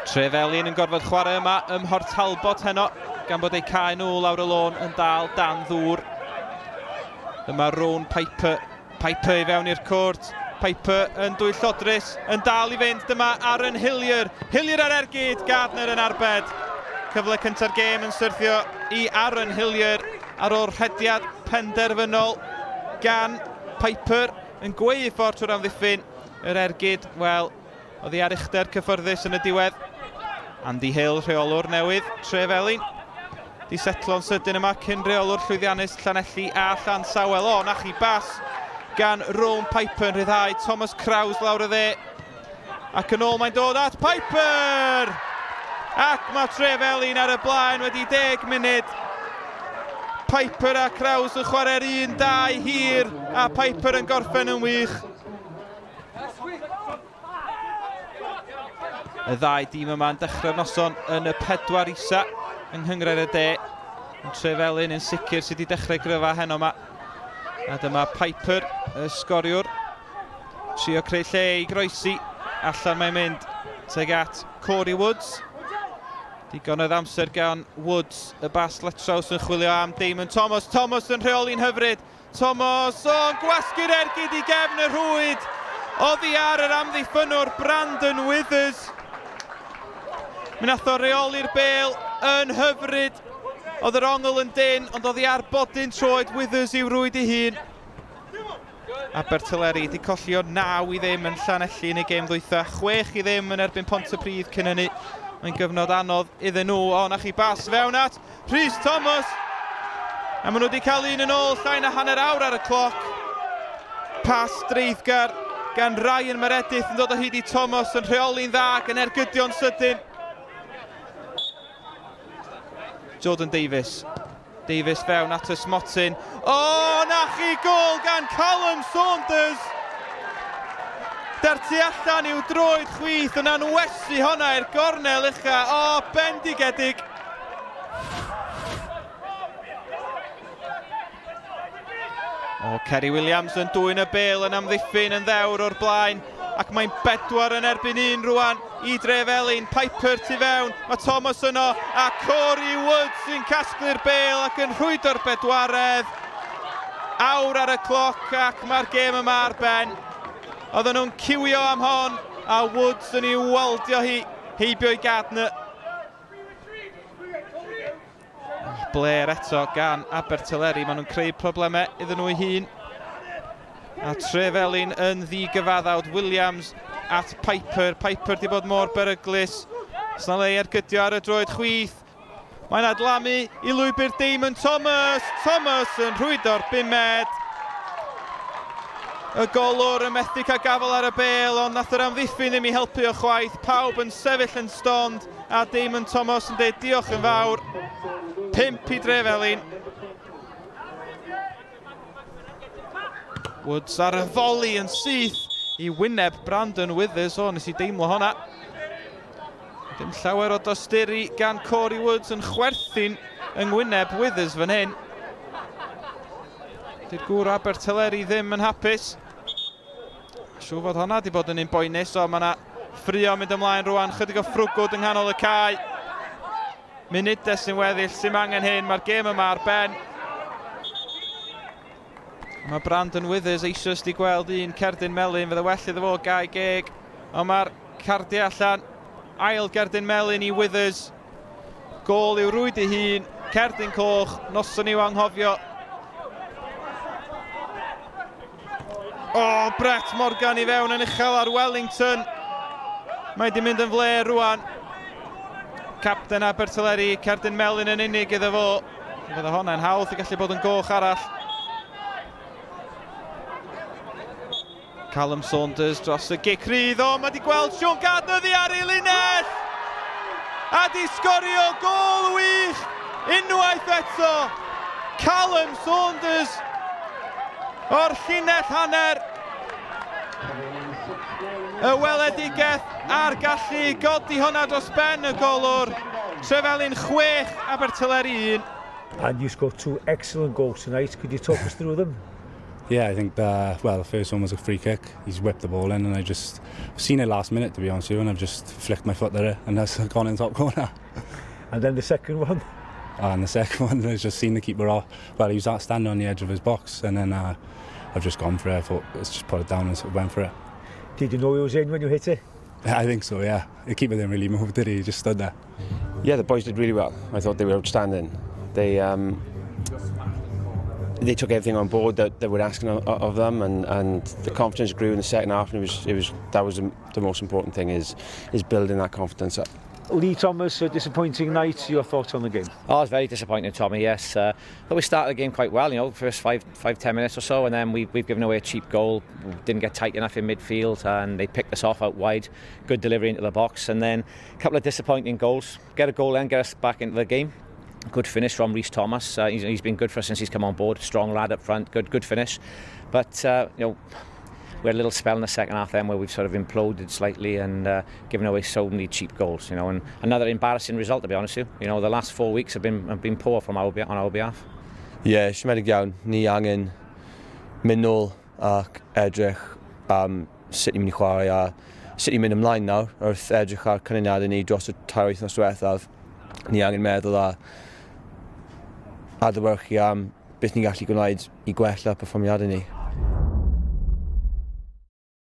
Trefelin yn gorfod chwarae yma ym Mhortalbot heno, gan bod ei cae nhw lawr y lôn yn dal dan ddŵr. Dyma Rowan Piper i fewn i'r cwrt. Piper yn dwy llodrus, yn dal i fynd. Dyma Aaron Hillier ar ergyd, Gardner yn arbed. Cyfle cynta'r gêm yn syrthio i Aaron Hillier ar ôl rhediad penderfynol gan Piper yn gweu ffordd trwy'r amddiffyn. Yr ergyd, wel, oedd hi ar uchder cyffyrddus yn y diwedd. Andy Hill, rheolwr newydd, Trefelin. Di setlo'n sydyn yma cyn reolwr llwyddiannus Llanelli a Llansawel. O, na chi bas gan Rowan Piper yn rhyddhau Thomas Krause lawr y dde. Ac yn ôl mae'n dod at Piper! Ac mae Trefelin ar y blaen wedi 10 munud. Piper a Krause yn chwarae'r 1-2 hir a Piper yn gorffen yn wych. Y ddau dîm yma yn dechrau'r noson yn y 4 isa yng Nghyngred y De. Trefelin yn sicr sydd wedi dechrau gryfa heno yma. A dyma Piper, y sgoriwr. Trio creu lle i groesi. Allan mae'n mynd tuag at Corey Woods. Digonedd amser gan Woods, y bas Letraws yn chwilio am Damon Thomas. Thomas yn rheoli'n hyfryd. Thomas o'n gwasgu'r ergyd i gefn y rhwyd. Oddi ar yr amddiffynwr Brandon Withers. Mi nath o reoli'r bêl yn hyfryd. Oedd yr ongl yn dyn, ond oedd hi ar bodyn troed. Withers i'w rwyd ei hun. Abertyleri wedi colli o 9 i ddim yn Llanelli yn y gêm ddwytha. 6 i ddim yn erbyn Pontypridd cyn hynny. Mae'n gyfnod anodd iddyn nhw. O, na chi bas fewn at Rhys Thomas. A maen nhw wedi cael un yn ôl, llai na hanner awr ar y cloc. Pas dreiddgar gan Ryan Meredith yn dod o hyd i Thomas yn rheoli'n dda ac yn ergydion sydyn. Jordan Davies. Davies fewn at y smotyn. O, na chi gol gan Callum Saunders. Der tu allan i'w droed chwith yn anwesu honna i'r gornel ucha. O, bendigedig. O, Kerry Williams yn dwyn y bêl yn amddiffyn yn ddewr o'r blaen. Ac mae'n 4 yn erbyn 1 rwan i Trefelin. Piper tu fewn, mae Thomas yno a Corey Woods sy'n casglu'r bêl ac yn rhwydo'r bedwaredd. Awr ar y cloc ac mae'r gêm yma ar ben. Oedden nhw'n ciwio am hon a Woods yn ei waldio hi, heibio i Gardner. Blair eto gan Abertyleri, maen nhw'n creu problemau iddyn nhw ei hun. A Trefelin yn ddigyfaddawd. Williams at Piper. Piper di bod mor beryglus. Sna le ergydio ar y droed chwith. Mae'n adlamu i lwybr Damon Thomas. Thomas yn rhwydo'r bumed. Y golwr yn methu cael gafel ar y bêl, ond nath yr amddiffyn ddim i helpu o chwaith. Pawb yn sefyll yn stond a Damon Thomas yn dweud diolch yn fawr. 5 i Trefelin. Woods ar y foli yn syth i wyneb Brandon Withers. O, nes i deimlo honna. Dim llawer o dosturi gan Corey Woods yn chwerthin yng ngwyneb Withers fan hyn. Di'r gŵr Abertyleri ddim yn hapus. Siw fod honna di bod yn un boenus. O, mae yna ffrio mynd ymlaen rwan. Chydig o ffrwgwd yng nghanol y cae. Munudau sy'n weddill, sy'n angen hyn. Mae'r gêm yma ar ben. Mae Brandon Withers eisoes di gweld un cerdyn melyn, fydde well iddo fo gau geg. Ond mae'r cardiau allan, ail cerdyn melyn i Withers. Gol i'w rwyd ei hun, cerdyn coch, noson i'w anghofio. O, Brett Morgan i fewn yn uchel ar Wellington. Mae di mynd yn fler rwan. Capten Abertyleri, cerdyn melyn yn unig iddo fo. Fydde hwnna'n hawdd i gallu bod yn goch arall. Callum Saunders dros y gic rydd. O, mae di gweld Sean Gardner ddi ar ei linell. A di sgorio gol wych. Unwaith eto. Callum Saunders. O'r llinell hanner. Y weledigaeth a'r gallu godi honna dros ben y golwr. Trefelin 6, Abertyleri 1. And you scored 2 excellent goals tonight. Could you talk us through them? Yeah, I think the first one was a free kick. He's whipped the ball in, and I just seen it last minute, to be honest with you, and I've just flicked my foot at it, and that's gone in the top corner. And then the second one? And the second one, I just seen the keeper off. Well, he was standing on the edge of his box, and then I've just gone for it. I thought, let's just put it down, and sort of went for it. Did you know he was in when you hit it? I think so, yeah. The keeper didn't really move, did he? He just stood there. Yeah, the boys did really well. I thought they were outstanding. They took everything on board that we're asking of them, and the confidence grew in the second half. And that was the most important thing is building that confidence up. Lee Thomas, a disappointing night. Your thoughts on the game? Oh, it was very disappointing, Tommy, yes. But we started the game quite well, first 5-10 minutes or so, and then we've given away a cheap goal. We didn't get tight enough in midfield, and they picked us off out wide. Good delivery into the box, and then a couple of disappointing goals. Get a goal then, get us back into the game. Good finish from Rhys Thomas. He's been good for us since he's come on board. Strong lad up front, good finish. But we had a little spell in the second half then where we've sort of imploded slightly and given away so many cheap goals. And another embarrassing result, to be honest with you. The last 4 weeks have been poor on our behalf. Yeah, siomedig iawn. Ni angen mynd nôl ac edrych sut ni'n mynd i chwarae a sut ni'n mynd ymlaen nawr wrth edrych ar canlyniadau ni dros y 2 wythnos diwethaf. Ni angen meddwl a adlewyrchu am beth ni'n gallu gwneud i gwella perfformiadau ni.